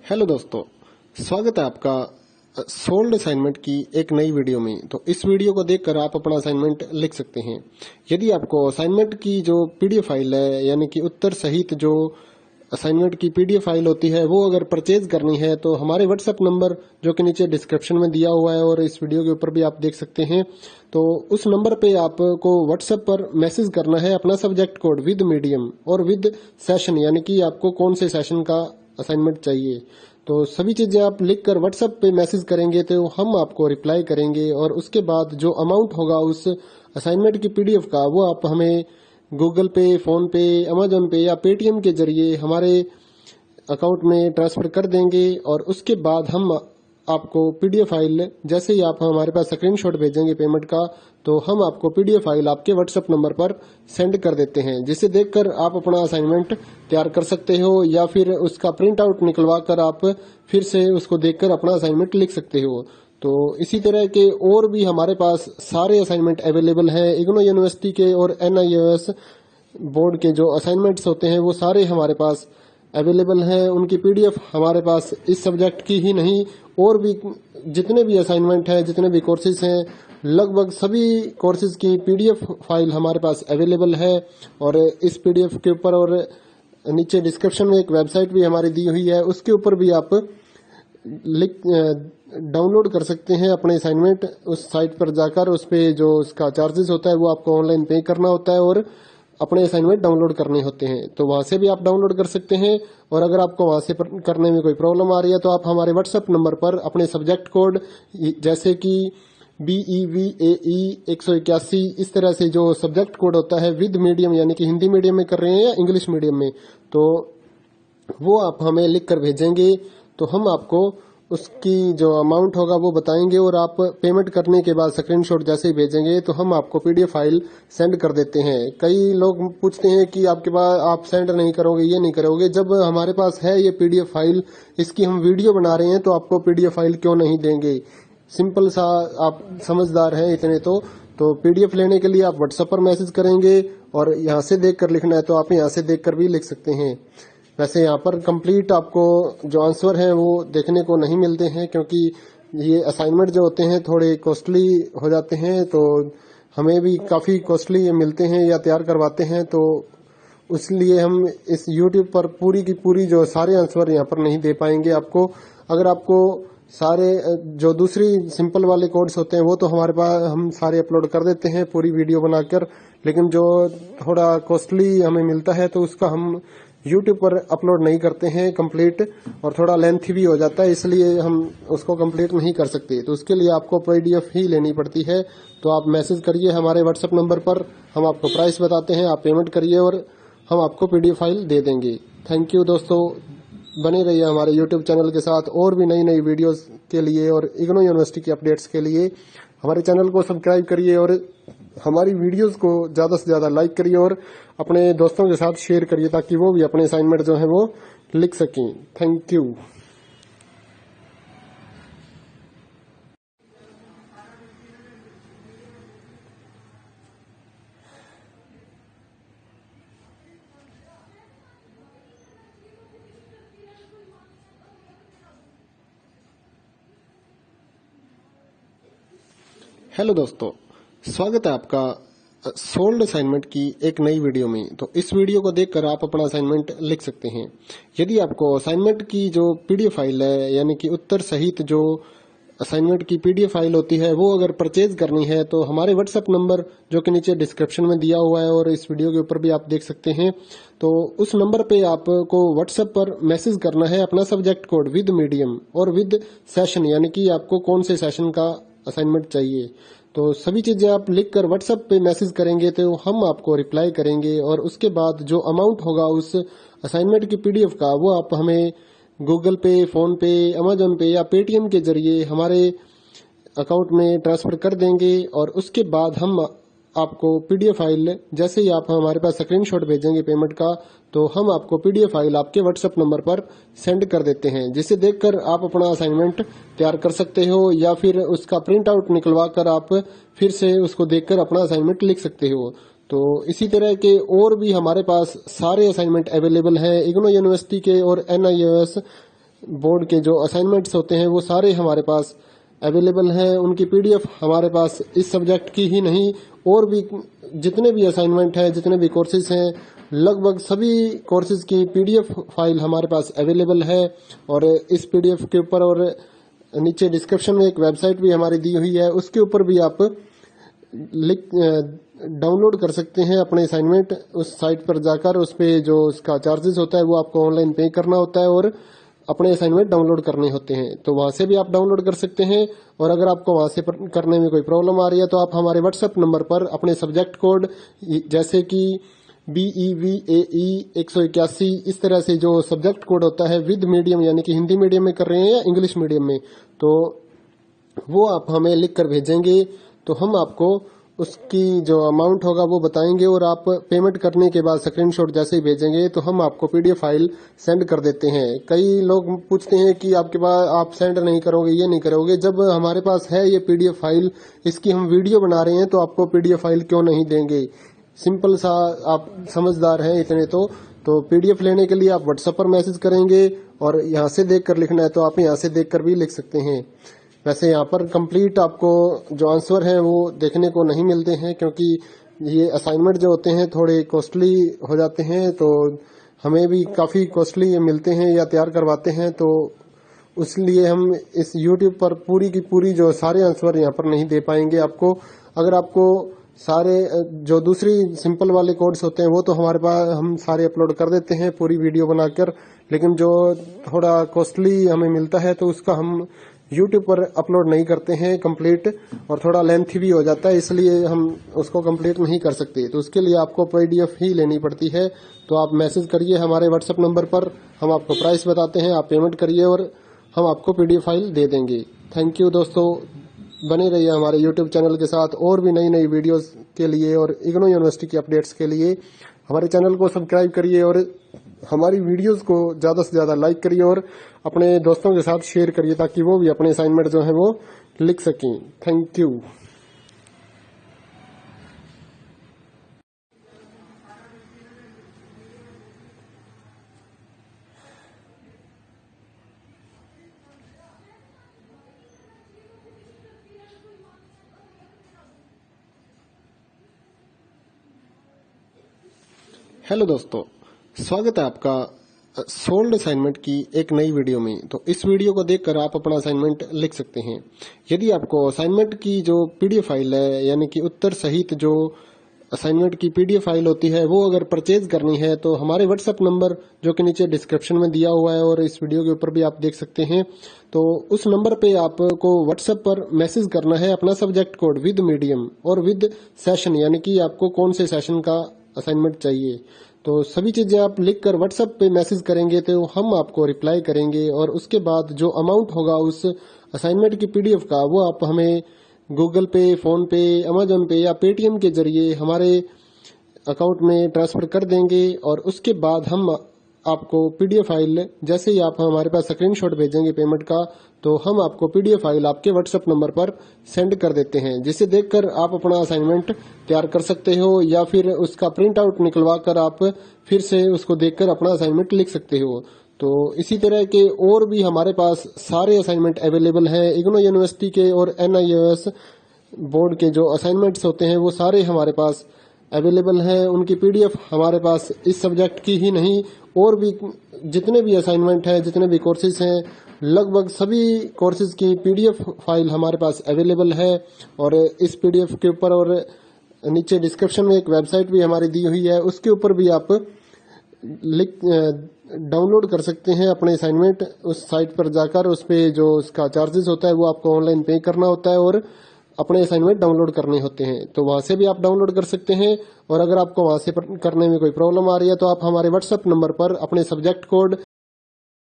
Hello दोस्तों, स्वागत है आपका सोल्ड असाइनमेंट की एक नई वीडियो में। तो इस वीडियो को देखकर आप अपना असाइनमेंट लिख सकते हैं। यदि आपको असाइनमेंट की जो पीडीएफ फाइल है, यानी कि उत्तर सहित जो असाइनमेंट की पीडीएफ फाइल होती है, वो अगर परचेज करनी है तो हमारे व्हाट्सएप नंबर जो कि नीचे डिस्क्रिप्शन में दिया हुआ है और इस वीडियो के ऊपर भी आप देख सकते हैं, तो उस नंबर पे आपको व्हाट्सएप पर मैसेज करना है अपना सब्जेक्ट कोड विद मीडियम और विद सेशन, यानी कि आपको कौन से सेशन का असाइनमेंट चाहिए। तो सभी चीजें आप लिखकर व्हाट्सएप पे मैसेज करेंगे तो हम आपको रिप्लाई करेंगे और उसके बाद जो अमाउंट होगा उस असाइनमेंट की पीडीएफ का, वो आप हमें गूगल पे, फोन पे, अमेजोन पे या पेटीएम के जरिए हमारे अकाउंट में ट्रांसफर कर देंगे। और उसके बाद हम आपको पीडीएफ फाइल, जैसे ही आप हमारे पास स्क्रीनशॉट भेजेंगे पेमेंट का, तो हम आपको पीडीएफ फाइल आपके व्हाट्सएप नंबर पर सेंड कर देते हैं, जिसे देखकर आप अपना असाइनमेंट तैयार कर सकते हो या फिर उसका प्रिंट आउट निकलवा कर आप फिर से उसको देखकर अपना असाइनमेंट लिख सकते हो। तो इसी तरह के और भी हमारे पास सारे असाइनमेंट अवेलेबल हैं। इग्नो यूनिवर्सिटी के और NIOS बोर्ड के जो असाइनमेंट्स होते हैं वो सारे हमारे पास अवेलेबल हैं। उनकी पीडीएफ हमारे पास इस सब्जेक्ट की ही नहीं, और भी जितने भी असाइनमेंट हैं, जितने भी कोर्सेज हैं, लगभग सभी कोर्सेज की पीडीएफ फाइल हमारे पास अवेलेबल है। और इस पीडीएफ के ऊपर और नीचे डिस्क्रिप्शन में एक वेबसाइट भी हमारी दी हुई है, उसके ऊपर भी आप डाउनलोड कर सकते हैं अपने असाइनमेंट। उस साइट पर जाकर उस पे जो उसका चार्जेस होता है वो आपको ऑनलाइन पे करना होता है और अपने असाइनमेंट डाउनलोड करने होते हैं। तो वहां से भी आप डाउनलोड कर सकते हैं। और अगर आपको वहां से करने में कोई प्रॉब्लम आ रही है तो आप हमारे व्हाट्सएप नंबर पर अपने सब्जेक्ट कोड, जैसे कि BEVAE 181, इस तरह से जो सब्जेक्ट कोड होता है विद मीडियम, यानी कि हिंदी मीडियम में कर रहे हैं या इंग्लिश मीडियम में, तो वो आप हमें लिख कर भेजेंगे तो हम आपको उसकी जो अमाउंट होगा वो बताएंगे। और आप पेमेंट करने के बाद स्क्रीनशॉट जैसे ही भेजेंगे तो हम आपको पीडीएफ फाइल सेंड कर देते हैं। कई लोग पूछते हैं कि आपके पास आप सेंड नहीं करोगे, ये नहीं करोगे। जब हमारे पास है ये पीडीएफ फाइल, इसकी हम वीडियो बना रहे हैं, तो आपको पीडीएफ फाइल क्यों नहीं देंगे। सिंपल सा, आप समझदार हैं इतने तो पीडीएफ लेने के लिए आप व्हाट्सएप पर मैसेज करेंगे और यहाँ से देखकर लिखना है तो आप यहाँ से देखकर भी लिख सकते हैं। वैसे यहाँ पर कंप्लीट आपको जो आंसर है वो देखने को नहीं मिलते हैं, क्योंकि ये असाइनमेंट जो होते हैं थोड़े कॉस्टली हो जाते हैं, तो हमें भी काफी कॉस्टली मिलते हैं या तैयार करवाते हैं। तो इसलिए हम इस YouTube पर पूरी की पूरी जो सारे आंसर यहाँ पर नहीं दे पाएंगे आपको। अगर आपको सारे जो दूसरी सिंपल वाले कोड्स होते हैं वो तो हमारे पास हम सारे अपलोड कर देते हैं पूरी वीडियो बनाकर, लेकिन जो थोड़ा कॉस्टली हमें मिलता है तो उसका हम YouTube पर अपलोड नहीं करते हैं कंप्लीट, और थोड़ा लेंथी भी हो जाता है, इसलिए हम उसको कंप्लीट नहीं कर सकते। तो उसके लिए आपको पीडीएफ ही लेनी पड़ती है। तो आप मैसेज करिए हमारे व्हाट्सएप नंबर पर, हम आपको प्राइस बताते हैं, आप पेमेंट करिए और हम आपको पीडीएफ फाइल दे देंगे। थैंक यू दोस्तों, बने रहिए हमारे YouTube चैनल के साथ और भी नई नई वीडियोस के लिए और इग्नो यूनिवर्सिटी की अपडेट्स के लिए हमारे चैनल को सब्सक्राइब करिए और हमारी वीडियोस को ज्यादा से ज्यादा लाइक करिए और अपने दोस्तों के साथ शेयर करिए, ताकि वो भी अपने असाइनमेंट जो है वो लिख सकें। Thank you. हेलो दोस्तों, स्वागत है आपका सोल्ड असाइनमेंट की एक नई वीडियो में। तो इस वीडियो को देखकर आप अपना असाइनमेंट लिख सकते हैं। यदि आपको असाइनमेंट की जो पीडीएफ फाइल है, यानी कि उत्तर सहित जो असाइनमेंट की पीडीएफ फाइल होती है, वो अगर परचेज करनी है तो हमारे व्हाट्सएप नंबर जो कि नीचे डिस्क्रिप्शन में दिया हुआ है और इस वीडियो के ऊपर भी आप देख सकते हैं, तो उस नंबर पे आपको व्हाट्सएप पर मैसेज करना है अपना सब्जेक्ट कोड विद मीडियम और विद सेशन, यानी कि आपको कौन से सेशन का असाइनमेंट चाहिए। तो सभी चीजें आप लिखकर व्हाट्सएप पे मैसेज करेंगे तो हम आपको रिप्लाई करेंगे और उसके बाद जो अमाउंट होगा उस असाइनमेंट की पीडीएफ का, वो आप हमें गूगल पे, फोन पे, अमेजोन पे या पेटीएम के जरिए हमारे अकाउंट में ट्रांसफर कर देंगे। और उसके बाद हम आपको पीडीएफ फाइल, जैसे ही आप हमारे पास स्क्रीनशॉट भेजेंगे पेमेंट का, तो हम आपको पीडीएफ फाइल आपके व्हाट्सएप नंबर पर सेंड कर देते हैं, जिसे देखकर आप अपना असाइनमेंट तैयार कर सकते हो या फिर उसका प्रिंट आउट निकलवा कर आप फिर से उसको देखकर अपना असाइनमेंट लिख सकते हो। तो इसी तरह के और भी हमारे पास सारे असाइनमेंट अवेलेबल हैं। इग्नो यूनिवर्सिटी के और NIOS बोर्ड के जो असाइनमेंट्स होते हैं वो सारे हमारे पास अवेलेबल हैं। उनकी पीडीएफ हमारे पास इस सब्जेक्ट की ही नहीं और भी जितने भी असाइनमेंट हैं, जितने भी कोर्सेज हैं, लगभग सभी कोर्सेज की पीडीएफ फाइल हमारे पास अवेलेबल है। और इस पीडीएफ के ऊपर और नीचे डिस्क्रिप्शन में एक वेबसाइट भी हमारी दी हुई है, उसके ऊपर भी आप डाउनलोड कर सकते हैं अपने असाइनमेंट। उस साइट पर जाकर उस पे जो उसका चार्जेस होता है वो आपको ऑनलाइन पे करना होता है और अपने असाइनमेंट डाउनलोड करने होते हैं। तो वहां से भी आप डाउनलोड कर सकते हैं। और अगर आपको वहां से करने में कोई प्रॉब्लम आ रही है तो आप हमारे व्हाट्सएप नंबर पर अपने सब्जेक्ट कोड जैसे कि BEVAE 181 इस तरह से जो सब्जेक्ट कोड होता है विद मीडियम यानी कि हिंदी मीडियम में कर रहे हैं या इंग्लिश मीडियम में, तो वो आप हमें लिख कर भेजेंगे तो हम आपको उसकी जो अमाउंट होगा वो बताएंगे और आप पेमेंट करने के बाद स्क्रीनशॉट जैसे ही भेजेंगे तो हम आपको पीडीएफ फाइल सेंड कर देते हैं। कई लोग पूछते हैं कि आपके पास आप सेंड नहीं करोगे, ये नहीं करोगे। जब हमारे पास है ये पीडीएफ फाइल, इसकी हम वीडियो बना रहे हैं तो आपको पीडीएफ फाइल क्यों नहीं देंगे। सिंपल सा, आप समझदार हैं इतने तो पीडीएफ लेने के लिए आप व्हाट्सएप पर मैसेज करेंगे और यहाँ से देख कर लिखना है तो आप यहाँ से देख कर भी लिख सकते हैं। वैसे यहाँ पर कंप्लीट आपको जो आंसर है वो देखने को नहीं मिलते हैं क्योंकि ये असाइनमेंट जो होते हैं थोड़े कॉस्टली हो जाते हैं, तो हमें भी काफ़ी कॉस्टली मिलते हैं या तैयार करवाते हैं, तो इसलिए हम इस YouTube पर पूरी की पूरी जो सारे आंसर यहाँ पर नहीं दे पाएंगे आपको। अगर आपको सारे जो दूसरी सिंपल वाले कोड्स होते हैं वो तो हमारे पास हम सारे अपलोड कर देते हैं पूरी वीडियो बनाकर, लेकिन जो थोड़ा कॉस्टली हमें मिलता है तो उसका हम YouTube पर अपलोड नहीं करते हैं कंप्लीट, और थोड़ा लेंथी भी हो जाता है, इसलिए हम उसको कंप्लीट नहीं कर सकते। तो उसके लिए आपको पीडीएफ ही लेनी पड़ती है। तो आप मैसेज करिए हमारे व्हाट्सएप नंबर पर, हम आपको प्राइस बताते हैं, आप पेमेंट करिए और हम आपको पीडीएफ फाइल दे देंगे। थैंक यू दोस्तों, बने रहिए हमारे YouTube चैनल के साथ और भी नई नई वीडियोस के लिए और इग्नो यूनिवर्सिटी की अपडेट्स के लिए हमारे चैनल को सब्सक्राइब करिए और हमारी वीडियोस को ज़्यादा से ज़्यादा लाइक करिए और अपने दोस्तों के साथ शेयर करिए ताकि वो भी अपने असाइनमेंट जो है वो लिख सकें। Thank you. हेलो दोस्तों, स्वागत है आपका सोल्ड असाइनमेंट की एक नई वीडियो में। तो इस वीडियो को देखकर आप अपना असाइनमेंट लिख सकते हैं। यदि आपको असाइनमेंट की जो पीडीएफ फाइल है यानी कि उत्तर सहित जो असाइनमेंट की पीडीएफ फाइल होती है वो अगर परचेज करनी है तो हमारे व्हाट्सएप नंबर जो कि नीचे डिस्क्रिप्शन में दिया हुआ है और इस वीडियो के ऊपर भी आप देख सकते हैं, तो उस नंबर पे आपको व्हाट्सएप पर मैसेज करना है अपना सब्जेक्ट कोड विद मीडियम और विद सेशन, यानी कि आपको कौन से सेशन का असाइनमेंट चाहिए। तो सभी चीजें आप लिखकर व्हाट्सएप पे मैसेज करेंगे तो हम आपको रिप्लाई करेंगे और उसके बाद जो अमाउंट होगा उस असाइनमेंट की पीडीएफ का वो आप हमें गूगल पे, फोन पे, अमेजन पे या पेटीएम के जरिए हमारे अकाउंट में ट्रांसफर कर देंगे। और उसके बाद हम आपको पीडीएफ फाइल जैसे ही आप हमारे पास स्क्रीनशॉट भेजेंगे पेमेंट का, तो हम आपको पीडीएफ फाइल आपके व्हाट्सएप नंबर पर सेंड कर देते हैं, जिसे देखकर आप अपना असाइनमेंट तैयार कर सकते हो या फिर उसका प्रिंट आउट निकलवा कर आप फिर से उसको देखकर अपना असाइनमेंट लिख सकते हो। तो इसी तरह के और भी हमारे पास सारे असाइनमेंट अवेलेबल हैं। इग्नो यूनिवर्सिटी के और NIOS बोर्ड के जो असाइनमेंट्स होते हैं वो सारे हमारे पास अवेलेबल हैं। उनकी पीडीएफ हमारे पास इस सब्जेक्ट की ही नहीं और भी जितने भी असाइनमेंट हैं, जितने भी कोर्सेज हैं, लगभग सभी कोर्सेज की पीडीएफ फाइल हमारे पास अवेलेबल है। और इस पीडीएफ के ऊपर और नीचे डिस्क्रिप्शन में एक वेबसाइट भी हमारी दी हुई है, उसके ऊपर भी आप डाउनलोड कर सकते हैं अपने असाइनमेंट। उस साइट पर जाकर उस पे जो उसका चार्जेस होता है वो आपको ऑनलाइन पे करना होता है और अपने असाइनमेंट डाउनलोड करने होते हैं। तो वहां से भी आप डाउनलोड कर सकते हैं। और अगर आपको वहां से करने में कोई प्रॉब्लम आ रही है तो आप हमारे व्हाट्सएप नंबर पर अपने सब्जेक्ट कोड